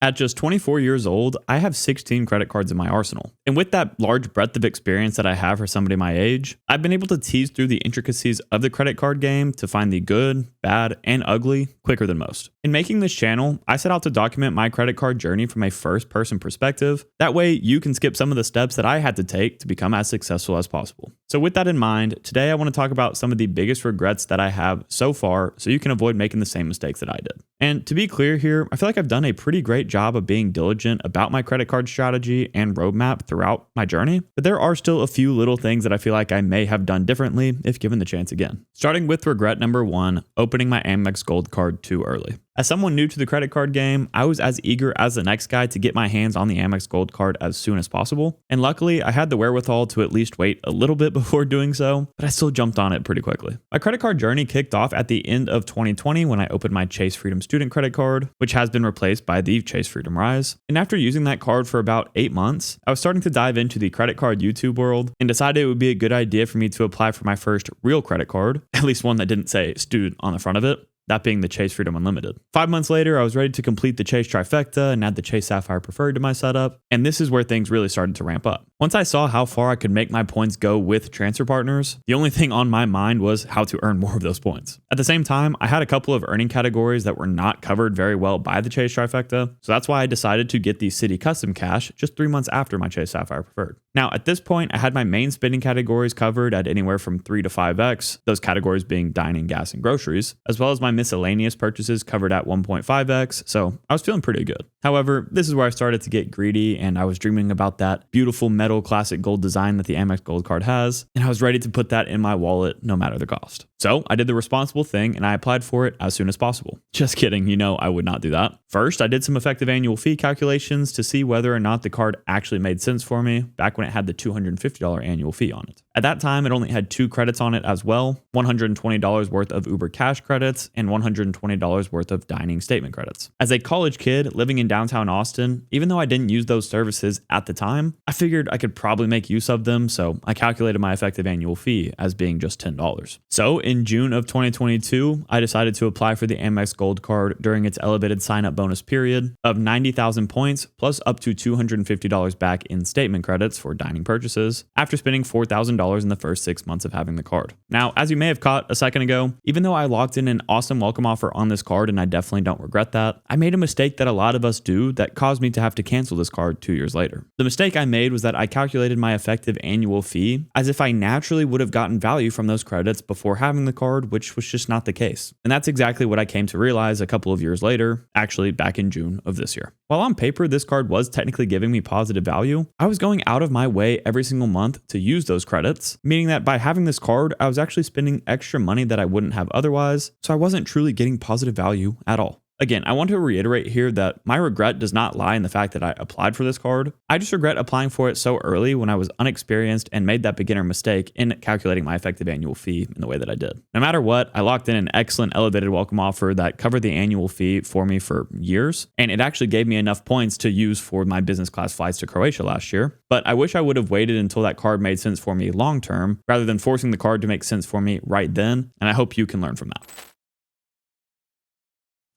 At just 24 years old, I have 16 credit cards in my arsenal. And with that large breadth of experience that I have for somebody my age, I've been able to tease through the intricacies of the credit card game to find the good, bad, and ugly quicker than most. In making this channel, I set out to document my credit card journey from a first-person perspective. That way, you can skip some of the steps that I had to take to become as successful as possible. So with that in mind, today I want to talk about some of the biggest regrets that I have so far so you can avoid making the same mistakes that I did. And to be clear here, I feel like I've done a pretty great job of being diligent about my credit card strategy and roadmap throughout my journey, but there are still a few little things that I feel like I may have done differently if given the chance again. Starting with regret number 1, opening my Amex Gold card too early. As someone new to the credit card game, I was as eager as the next guy to get my hands on the Amex Gold card as soon as possible. And luckily, I had the wherewithal to at least wait a little bit before doing so, but I still jumped on it pretty quickly. My credit card journey kicked off at the end of 2020 when I opened my Chase Freedom student credit card, which has been replaced by the Chase Freedom Rise. And after using that card for about 8 months, I was starting to dive into the credit card YouTube world and decided it would be a good idea for me to apply for my first real credit card, at least one that didn't say student on the front of it. That being the Chase Freedom Unlimited. 5 months later, I was ready to complete the Chase Trifecta and add the Chase Sapphire Preferred to my setup, and this is where things really started to ramp up. Once I saw how far I could make my points go with transfer partners, the only thing on my mind was how to earn more of those points. At the same time, I had a couple of earning categories that were not covered very well by the Chase Trifecta, so that's why I decided to get the City Custom Cash just 3 months after my Chase Sapphire Preferred. Now, at this point, I had my main spending categories covered at anywhere from 3 to 5x, those categories being dining, gas, and groceries, as well as my miscellaneous purchases covered at 1.5x, so I was feeling pretty good. However, this is where I started to get greedy, and I was dreaming about that beautiful metal classic gold design that the Amex Gold card has, and I was ready to put that in my wallet no matter the cost. So I did the responsible thing, and I applied for it as soon as possible. Just kidding, you know I would not do that. First, I did some effective annual fee calculations to see whether or not the card actually made sense for me back when it had the $250 annual fee on it. At that time, it only had 2 credits on it as well, $120 worth of Uber Cash credits and $120 worth of dining statement credits. As a college kid living in downtown Austin, even though I didn't use those services at the time, I figured I could probably make use of them, so I calculated my effective annual fee as being just $10. So in June of 2022, I decided to apply for the Amex Gold card during its elevated sign-up bonus period of 90,000 points plus up to $250 back in statement credits for dining purchases after spending $4,000 in the first 6 months of having the card. Now, as you may have caught a second ago, even though I locked in an awesome welcome offer on this card and I definitely don't regret that, I made a mistake that a lot of us do that caused me to have to cancel this card 2 years later. The mistake I made was that I calculated my effective annual fee as if I naturally would have gotten value from those credits before having the card, which was just not the case. And that's exactly what I came to realize a couple of years later, actually back in June of this year. While on paper, this card was technically giving me positive value, I was going out of my way every single month to use those credits, meaning that by having this card, I was actually spending extra money that I wouldn't have otherwise, so I wasn't truly getting positive value at all. Again, I want to reiterate here that my regret does not lie in the fact that I applied for this card. I just regret applying for it so early when I was unexperienced and made that beginner mistake in calculating my effective annual fee in the way that I did. No matter what, I locked in an excellent elevated welcome offer that covered the annual fee for me for years, and it actually gave me enough points to use for my business class flights to Croatia last year. But I wish I would have waited until that card made sense for me long term, rather than forcing the card to make sense for me right then, and I hope you can learn from that.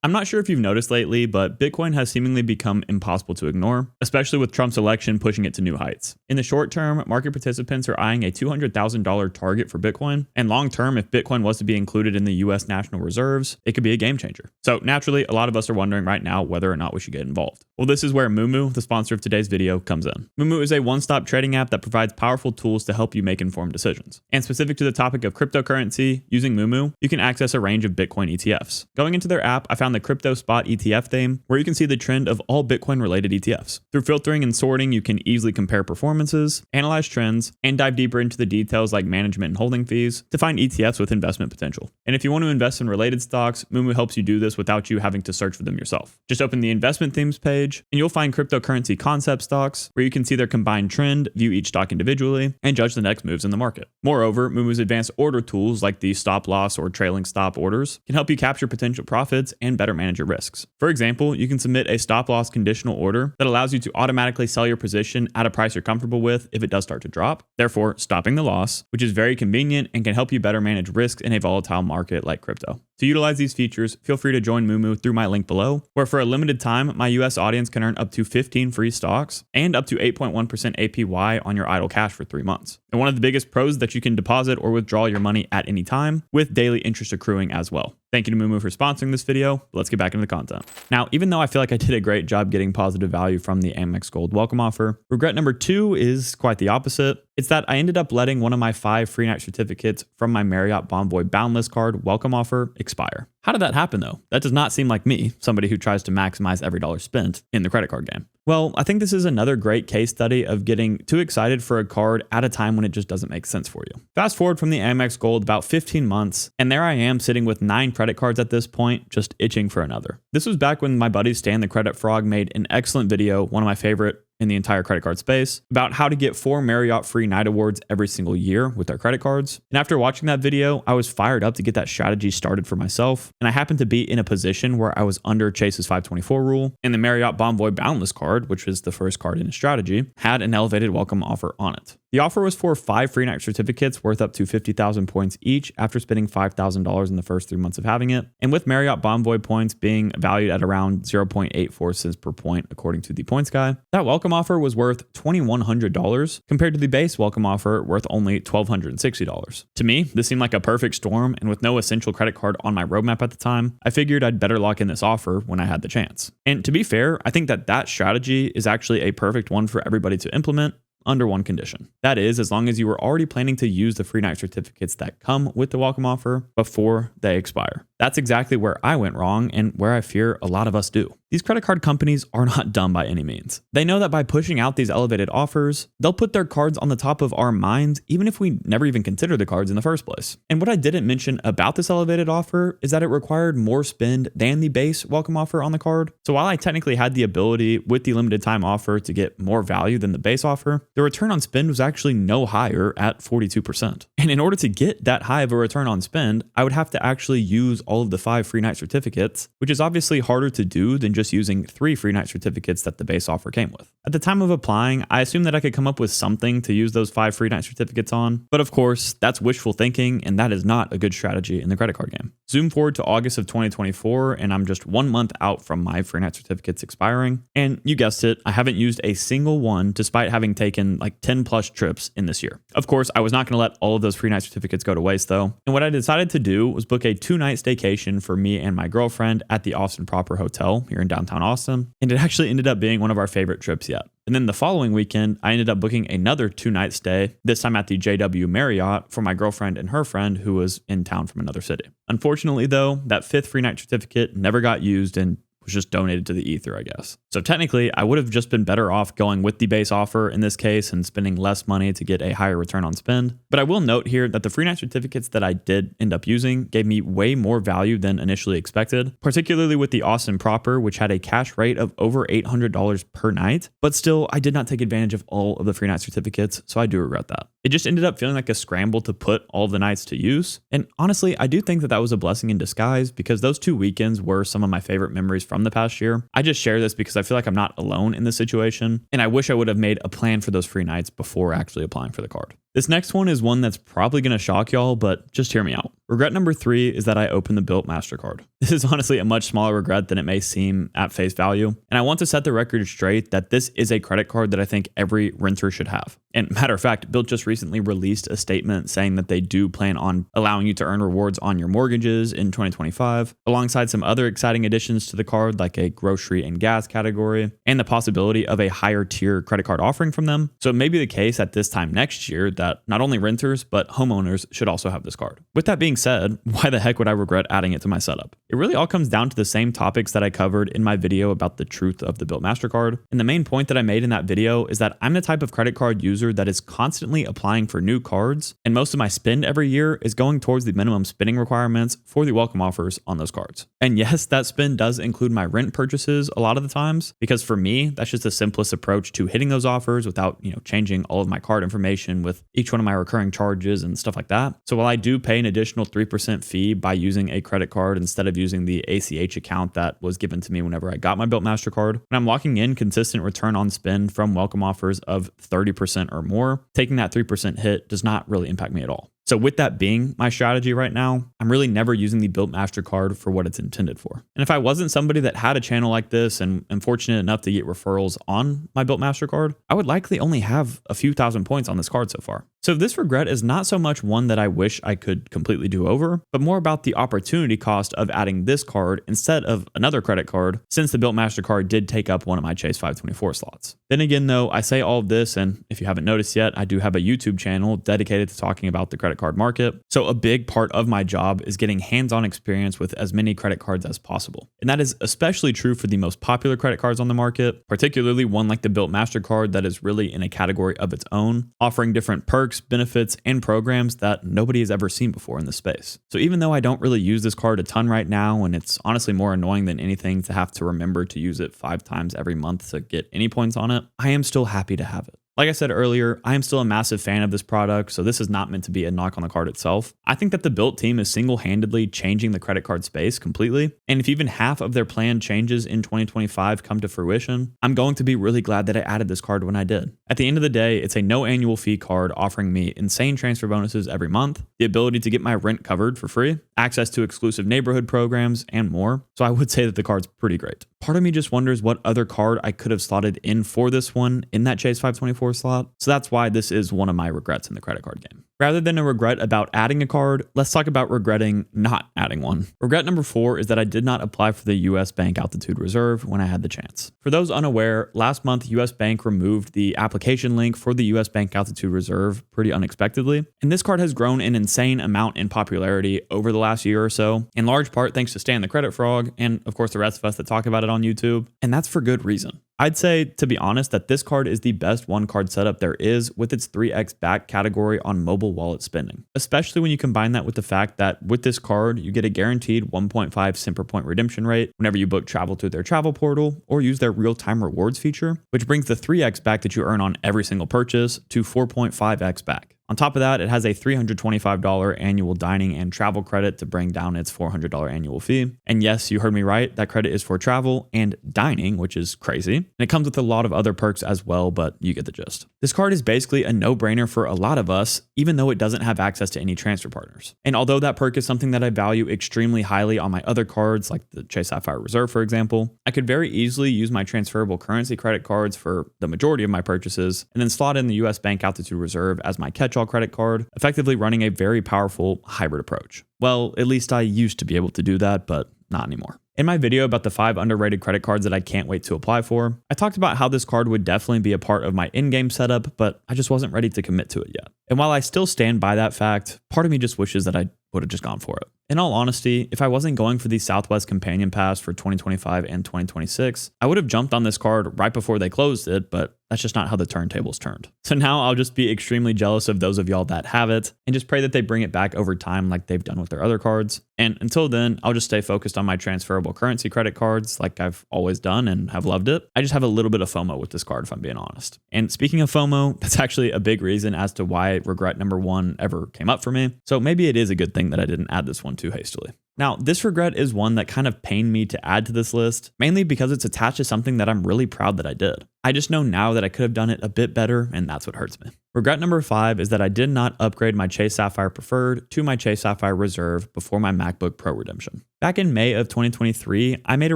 I'm not sure if you've noticed lately, but Bitcoin has seemingly become impossible to ignore, especially with Trump's election pushing it to new heights. In the short term, market participants are eyeing a $200,000 target for Bitcoin, and long term, if Bitcoin was to be included in the US National Reserves, it could be a game changer. So naturally, a lot of us are wondering right now whether or not we should get involved. Well, this is where Moomoo, the sponsor of today's video, comes in. Moomoo is a one-stop trading app that provides powerful tools to help you make informed decisions. And specific to the topic of cryptocurrency, using Moomoo, you can access a range of Bitcoin ETFs. Going into their app, I found the Crypto Spot ETF theme, where you can see the trend of all Bitcoin-related ETFs. Through filtering and sorting, you can easily compare performances, analyze trends, and dive deeper into the details like management and holding fees to find ETFs with investment potential. And if you want to invest in related stocks, Moomoo helps you do this without you having to search for them yourself. Just open the investment themes page, and you'll find cryptocurrency concept stocks, where you can see their combined trend, view each stock individually, and judge the next moves in the market. Moreover, Moomoo's advanced order tools like the stop loss or trailing stop orders can help you capture potential profits and better manage your risks. For example, you can submit a stop loss conditional order that allows you to automatically sell your position at a price you're comfortable with if it does start to drop, therefore stopping the loss, which is very convenient and can help you better manage risks in a volatile market like crypto. To utilize these features, feel free to join Moomoo through my link below, where for a limited time, my US audience can earn up to 15 free stocks and up to 8.1% APY on your idle cash for 3 months. And one of the biggest pros is that you can deposit or withdraw your money at any time, with daily interest accruing as well. Thank you to Moomoo for sponsoring this video. Let's get back into the content. Now, even though I feel like I did a great job getting positive value from the Amex Gold welcome offer, regret number 2 is quite the opposite. It's that I ended up letting one of my 5 free night certificates from my Marriott Bonvoy Boundless card welcome offer expire. How did that happen though? That does not seem like me, somebody who tries to maximize every dollar spent in the credit card game. Well, I think this is another great case study of getting too excited for a card at a time when it just doesn't make sense for you. Fast forward from the Amex Gold about 15 months, and there I am sitting with 9 credit cards at this point, just itching for another. This was back when my buddy Stan the Credit Frog made an excellent video, one of my favorite in the entire credit card space, about how to get 4 Marriott free night awards every single year with their credit cards. And after watching that video, I was fired up to get that strategy started for myself. And I happened to be in a position where I was under Chase's 524 rule, and the Marriott Bonvoy Boundless card, which was the first card in his strategy, had an elevated welcome offer on it. The offer was for 5 free night certificates worth up to 50,000 points each after spending $5,000 in the first 3 months of having it. And with Marriott Bonvoy points being valued at around 0.84 cents per point, according to the points guy, that welcome offer was worth $2,100 compared to the base welcome offer worth only $1,260. To me, this seemed like a perfect storm, and with no essential credit card on my roadmap at the time, I figured I'd better lock in this offer when I had the chance. And to be fair, I think that strategy is actually a perfect one for everybody to implement, under one condition. That is, as long as you were already planning to use the free night certificates that come with the welcome offer before they expire. That's exactly where I went wrong and where I fear a lot of us do. These credit card companies are not dumb by any means. They know that by pushing out these elevated offers, they'll put their cards on the top of our minds, even if we never even consider the cards in the first place. And what I didn't mention about this elevated offer is that it required more spend than the base welcome offer on the card. So while I technically had the ability with the limited time offer to get more value than the base offer, the return on spend was actually no higher at 42%. And in order to get that high of a return on spend, I would have to actually use all of the 5 free night certificates, which is obviously harder to do than just using 3 free night certificates that the base offer came with. At the time of applying, I assumed that I could come up with something to use those 5 free night certificates on, but of course, that's wishful thinking, and that is not a good strategy in the credit card game. Zoom forward to August of 2024, and I'm just 1 month out from my free night certificates expiring, and you guessed it, I haven't used a single one despite having taken like 10 plus trips in this year. Of course, I was not going to let all of those free night certificates go to waste though, and what I decided to do was book a 2-night staycation for me and my girlfriend at the Austin Proper Hotel here in downtown Austin, and it actually ended up being one of our favorite trips yet. And then the following weekend, I ended up booking another 2-night stay, this time at the JW Marriott for my girlfriend and her friend who was in town from another city. Unfortunately though, that 5th free night certificate never got used and was just donated to the ether, I guess. So technically, I would have just been better off going with the base offer in this case and spending less money to get a higher return on spend. But I will note here that the free night certificates that I did end up using gave me way more value than initially expected, particularly with the Austin Proper, which had a cash rate of over $800 per night. But still, I did not take advantage of all of the free night certificates, so I do regret that. It just ended up feeling like a scramble to put all the nights to use. And honestly, I do think that was a blessing in disguise because those 2 weekends were some of my favorite memories from the past year. I just share this because I feel like I'm not alone in this situation, and I wish I would have made a plan for those free nights before actually applying for the card. This next one is one that's probably going to shock y'all, but just hear me out. Regret number 3 is that I opened the Bilt Mastercard. This is honestly a much smaller regret than it may seem at face value, and I want to set the record straight that this is a credit card that I think every renter should have. And matter of fact, Bilt just recently released a statement saying that they do plan on allowing you to earn rewards on your mortgages in 2025, alongside some other exciting additions to the card like a grocery and gas category, and the possibility of a higher tier credit card offering from them. So it may be the case at this time next year that not only renters, but homeowners should also have this card. With that being said, why the heck would I regret adding it to my setup? It really all comes down to the same topics that I covered in my video about the truth of the Bilt Mastercard. And the main point that I made in that video is that I'm the type of credit card user that is constantly applying for new cards, and most of my spend every year is going towards the minimum spending requirements for the welcome offers on those cards. And yes, that spend does include my rent purchases a lot of the times, because for me, that's just the simplest approach to hitting those offers without, changing all of my card information with each one of my recurring charges and stuff like that. So while I do pay an additional 3% fee by using a credit card instead of using the ACH account that was given to me whenever I got my Bilt Mastercard, and I'm locking in consistent return on spend from welcome offers of 30% or more, taking that 3% hit does not really impact me at all. So with that being my strategy right now, I'm really never using the Bilt Mastercard for what it's intended for. And if I wasn't somebody that had a channel like this and am fortunate enough to get referrals on my Bilt Mastercard, I would likely only have a few thousand points on this card so far. So this regret is not so much one that I wish I could completely do over, but more about the opportunity cost of adding this card instead of another credit card, since the Bilt Mastercard did take up one of my Chase 524 slots. Then again though, I say all of this, and if you haven't noticed yet, I do have a YouTube channel dedicated to talking about the credit card market. So a big part of my job is getting hands-on experience with as many credit cards as possible. And that is especially true for the most popular credit cards on the market, particularly one like the Bilt Mastercard that is really in a category of its own, offering different perks, benefits, and programs that nobody has ever seen before in this space. So even though I don't really use this card a ton right now, and it's honestly more annoying than anything to have to remember to use it 5 times every month to get any points on it, I am still happy to have it. Like I said earlier, I am still a massive fan of this product, so this is not meant to be a knock on the card itself. I think that the Bilt team is single-handedly changing the credit card space completely, and if even half of their planned changes in 2025 come to fruition, I'm going to be really glad that I added this card when I did. At the end of the day, it's a no annual fee card offering me insane transfer bonuses every month, the ability to get my rent covered for free, access to exclusive neighborhood programs, and more. So I would say that the card's pretty great. Part of me just wonders what other card I could have slotted in for this one in that Chase 524 slot. So that's why this is one of my regrets in the credit card game. Rather than a regret about adding a card, let's talk about regretting not adding one. Regret number 4 is that I did not apply for the US Bank Altitude Reserve when I had the chance. For those unaware, last month US Bank removed the application link for the US Bank Altitude Reserve pretty unexpectedly, and this card has grown an insane amount in popularity over the last year or so, in large part thanks to Stan the Credit Frog, and of course the rest of us that talk about it on YouTube, and that's for good reason. I'd say, to be honest, that this card is the best one card setup there is with its 3x back category on mobile wallet spending, especially when you combine that with the fact that with this card, you get a guaranteed 1.5 cent per point redemption rate whenever you book travel through their travel portal or use their real-time rewards feature, which brings the 3x back that you earn on every single purchase to 4.5x back. On top of that, it has a $325 annual dining and travel credit to bring down its $400 annual fee. And yes, you heard me right, that credit is for travel and dining, which is crazy. And it comes with a lot of other perks as well, but you get the gist. This card is basically a no-brainer for a lot of us, even though it doesn't have access to any transfer partners. And although that perk is something that I value extremely highly on my other cards, like the Chase Sapphire Reserve, for example, I could very easily use my transferable currency credit cards for the majority of my purchases, and then slot in the US Bank Altitude Reserve as my catch-all credit card, effectively running a very powerful hybrid approach. Well, at least I used to be able to do that, but not anymore. In my video about the 5 underrated credit cards that I can't wait to apply for, I talked about how this card would definitely be a part of my in-game setup, but I just wasn't ready to commit to it yet. And while I still stand by that fact, part of me just wishes that I would have just gone for it. In all honesty, if I wasn't going for the Southwest Companion Pass for 2025 and 2026, I would have jumped on this card right before they closed it, but that's just not how the turntables turned. So now I'll just be extremely jealous of those of y'all that have it and just pray that they bring it back over time like they've done with their other cards. And until then, I'll just stay focused on my transferable currency credit cards like I've always done and have loved it. I just have a little bit of FOMO with this card if I'm being honest. And speaking of FOMO, that's actually a big reason as to why regret number 1 ever came up for me. So maybe it is a good thing that I didn't add this one too hastily. Now, this regret is one that kind of pained me to add to this list, mainly because it's attached to something that I'm really proud that I did. I just know now that I could have done it a bit better, and that's what hurts me. Regret number 5 is that I did not upgrade my Chase Sapphire Preferred to my Chase Sapphire Reserve before my MacBook Pro redemption. Back in May of 2023, I made a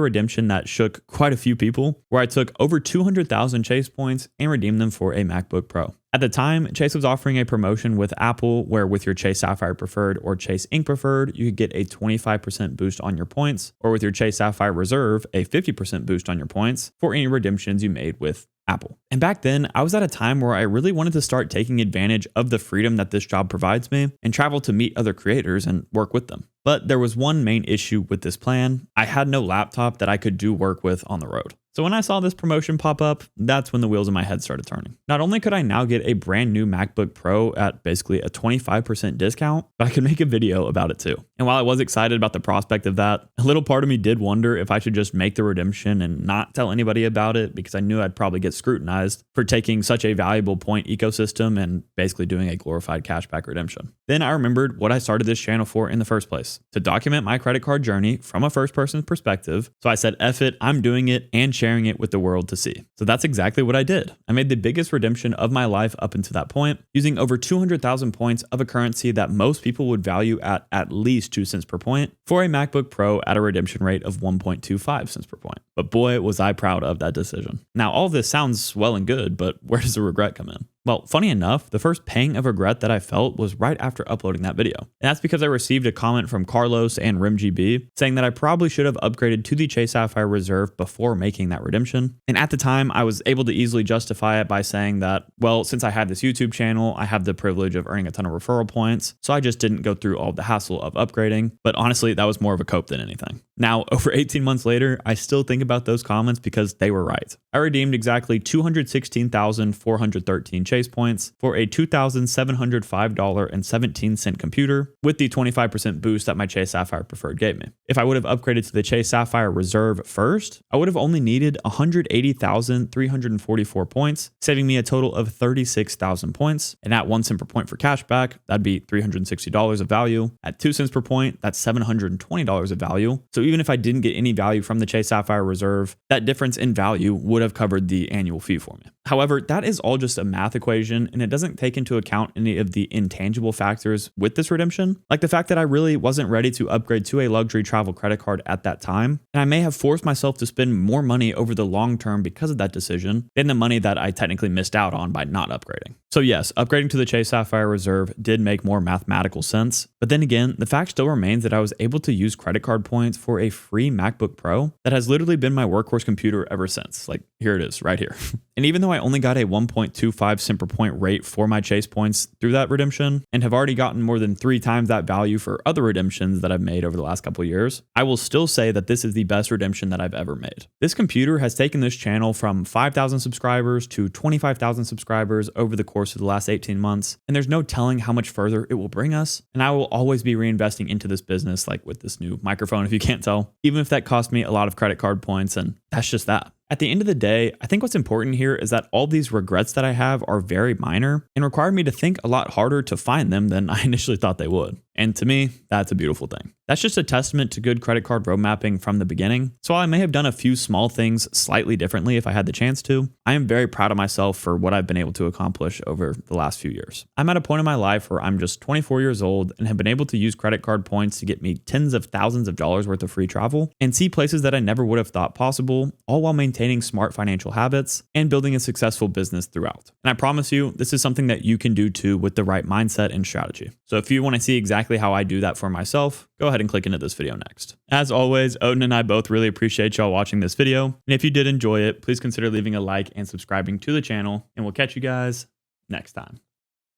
redemption that shook quite a few people, where I took over 200,000 Chase points and redeemed them for a MacBook Pro. At the time, Chase was offering a promotion with Apple where with your Chase Sapphire Preferred or Chase Ink Preferred, you could get a 25% boost on your points, or with your Chase Sapphire Reserve, a 50% boost on your points for any redemptions you made with Apple. And back then, I was at a time where I really wanted to start taking advantage of the freedom that this job provides me and travel to meet other creators and work with them. But there was one main issue with this plan. I had no laptop that I could do work with on the road. So when I saw this promotion pop up, that's when the wheels in my head started turning. Not only could I now get a brand new MacBook Pro at basically a 25% discount, but I could make a video about it too. And while I was excited about the prospect of that, a little part of me did wonder if I should just make the redemption and not tell anybody about it, because I knew I'd probably get scrutinized for taking such a valuable point ecosystem and basically doing a glorified cashback redemption. Then I remembered what I started this channel for in the first place, to document my credit card journey from a first person perspective. So I said, F it, I'm doing it and sharing it with the world to see. So that's exactly what I did. I made the biggest redemption of my life up until that point, using over 200,000 points of a currency that most people would value at least 2 cents per point for a MacBook Pro at a redemption rate of 1.25 cents per point. But boy, was I proud of that decision. Now, all of this sounds well and good, but where does the regret come in? Well, funny enough, the first pang of regret that I felt was right after uploading that video. And that's because I received a comment from Carlos and RimGB saying that I probably should have upgraded to the Chase Sapphire Reserve before making that redemption. And at the time, I was able to easily justify it by saying that, well, since I had this YouTube channel, I have the privilege of earning a ton of referral points, so I just didn't go through all the hassle of upgrading. But honestly, that was more of a cope than anything. Now, over 18 months later, I still think about those comments because they were right. I redeemed exactly 216,413 Chase points for a $2,705.17 computer with the 25% boost that my Chase Sapphire Preferred gave me. If I would have upgraded to the Chase Sapphire Reserve first, I would have only needed 180,344 points, saving me a total of 36,000 points. And at 1 cent per point for cashback, that'd be $360 of value. At 2 cents per point, that's $720 of value. So even if I didn't get any value from the Chase Sapphire Reserve, that difference in value would have covered the annual fee for me. However, that is all just a math equation, and it doesn't take into account any of the intangible factors with this redemption, like the fact that I really wasn't ready to upgrade to a luxury travel credit card at that time, and I may have forced myself to spend more money over the long term because of that decision than the money that I technically missed out on by not upgrading. So yes, upgrading to the Chase Sapphire Reserve did make more mathematical sense, but then again, the fact still remains that I was able to use credit card points for a free MacBook Pro that has literally been my workhorse computer ever since. Like, here it is right here. And even though I only got a 1.25 cent per point rate for my Chase points through that redemption and have already gotten more than 3 times that value for other redemptions that I've made over the last couple of years, I will still say that this is the best redemption that I've ever made. This computer has taken this channel from 5,000 subscribers to 25,000 subscribers over the course of the last 18 months, and there's no telling how much further it will bring us. And I will always be reinvesting into this business, like with this new microphone, if you can't tell, even if that cost me a lot of credit card points, and that's just that. At the end of the day, I think what's important here is that all these regrets that I have are very minor and require me to think a lot harder to find them than I initially thought they would. And to me, that's a beautiful thing. That's just a testament to good credit card road mapping from the beginning. So while I may have done a few small things slightly differently if I had the chance to, I am very proud of myself for what I've been able to accomplish over the last few years. I'm at a point in my life where I'm just 24 years old and have been able to use credit card points to get me tens of thousands of dollars worth of free travel and see places that I never would have thought possible, all while maintaining smart financial habits and building a successful business throughout. And I promise you, this is something that you can do too with the right mindset and strategy. So if you want to see exactly how I do that for myself, go ahead and click into this video next. As always, Odin and I both really appreciate y'all watching this video. And if you did enjoy it, please consider leaving a like and subscribing to the channel, and we'll catch you guys next time.